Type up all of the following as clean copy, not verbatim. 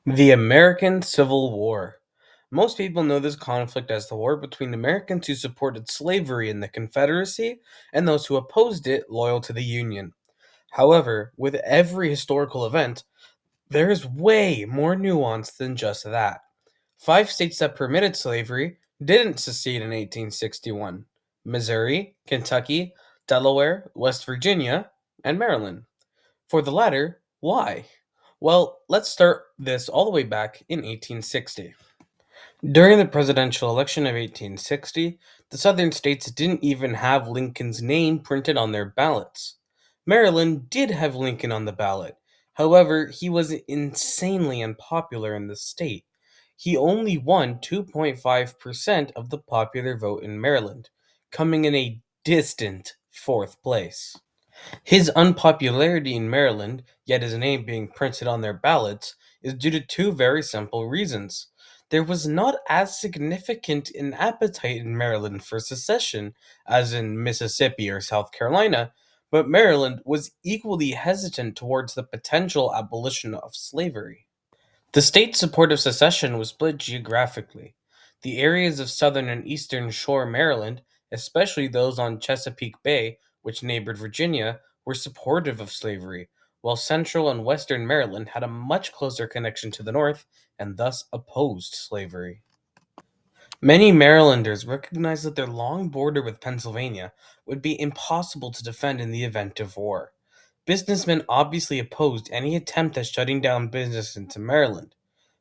The American Civil War. Most people know this conflict as the war between Americans who supported slavery in the Confederacy and those who opposed it, loyal to the Union. However, with every historical event, there is way more nuance than just that. Five states that permitted slavery didn't secede in 1861: Missouri, Kentucky, Delaware, West Virginia, and Maryland. For the latter, why? Well, let's start this all the way back in 1860. During the presidential election of 1860, the southern states didn't even have Lincoln's name printed on their ballots. Maryland did have Lincoln on the ballot. However, he was insanely unpopular in the state. He only won 2.5% of the popular vote in Maryland, coming in a distant fourth place. His unpopularity in Maryland, yet his name being printed on their ballots, is due to two very simple reasons. There was not as significant an appetite in Maryland for secession as in Mississippi or South Carolina, but Maryland was equally hesitant towards the potential abolition of slavery. The state's support of secession was split geographically. The areas of southern and eastern shore Maryland, especially those on Chesapeake Bay, which neighbored Virginia, were supportive of slavery, while central and western Maryland had a much closer connection to the north and thus opposed slavery. Many Marylanders recognized that their long border with Pennsylvania would be impossible to defend in the event of war. Businessmen obviously opposed any attempt at shutting down business into Maryland.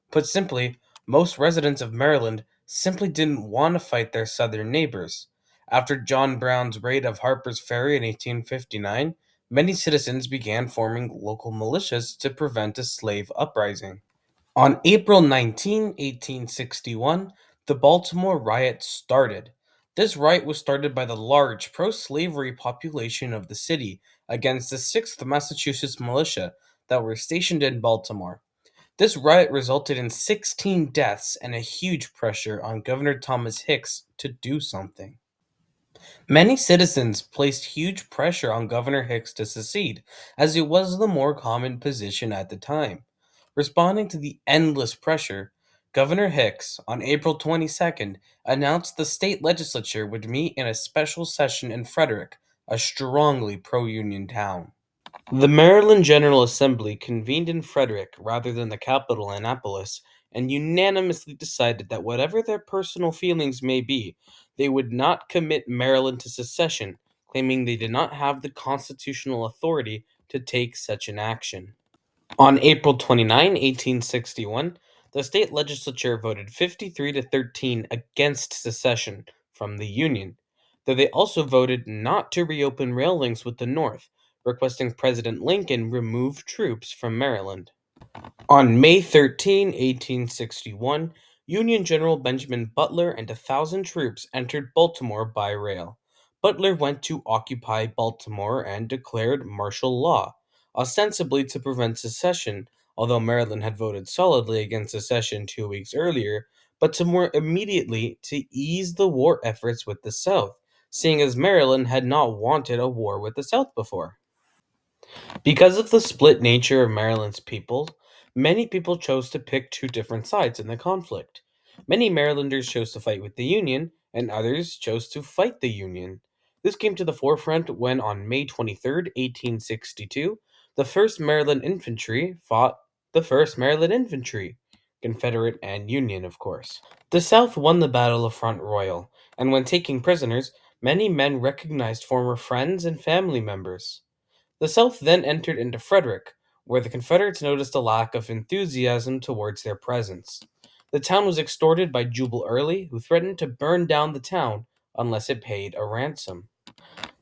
Put simply, most residents of Maryland simply didn't want to fight their southern neighbors. After John Brown's raid of Harper's Ferry in 1859, many citizens began forming local militias to prevent a slave uprising. On April 19, 1861, the Baltimore riot started. This riot was started by the large pro slavery population of the city against the 6th Massachusetts militia that were stationed in Baltimore. This riot resulted in 16 deaths and a huge pressure on Governor Thomas Hicks to do something. Many citizens placed huge pressure on Governor Hicks to secede, as it was the more common position at the time. Responding to the endless pressure, Governor Hicks, on April 22nd, announced the state legislature would meet in a special session in Frederick, a strongly pro Union town. The Maryland General Assembly convened in Frederick rather than the capital Annapolis and unanimously decided that whatever their personal feelings may be, they would not commit Maryland to secession, claiming they did not have the constitutional authority to take such an action. On April 29, 1861, the state legislature voted 53 to 13 against secession from the Union, though they also voted not to reopen rail links with the North, requesting President Lincoln remove troops from Maryland. On May 13, 1861, Union General Benjamin Butler and 1,000 troops entered Baltimore by rail. Butler went to occupy Baltimore and declared martial law, ostensibly to prevent secession, although Maryland had voted solidly against secession 2 weeks earlier, but to more immediately to ease the war efforts with the South, seeing as Maryland had not wanted a war with the South before. Because of the split nature of Maryland's people, many people chose to pick two different sides in the conflict. Many Marylanders chose to fight with the Union, and others chose to fight the Union. This came to the forefront when, on May 23rd, 1862, the 1st Maryland Infantry fought the 1st Maryland Infantry, Confederate and Union, of course. The South won the Battle of Front Royal, and when taking prisoners, many men recognized former friends and family members. The South then entered into Frederick, where the Confederates noticed a lack of enthusiasm towards their presence. The town was extorted by Jubal Early, who threatened to burn down the town unless it paid a ransom.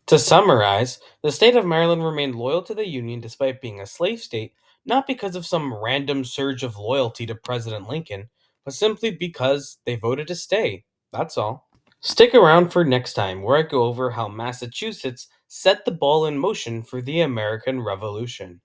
To summarize, the state of Maryland remained loyal to the Union despite being a slave state, not because of some random surge of loyalty to President Lincoln, but simply because they voted to stay. That's all. Stick around for next time, where I go over how Massachusetts set the ball in motion for the American Revolution.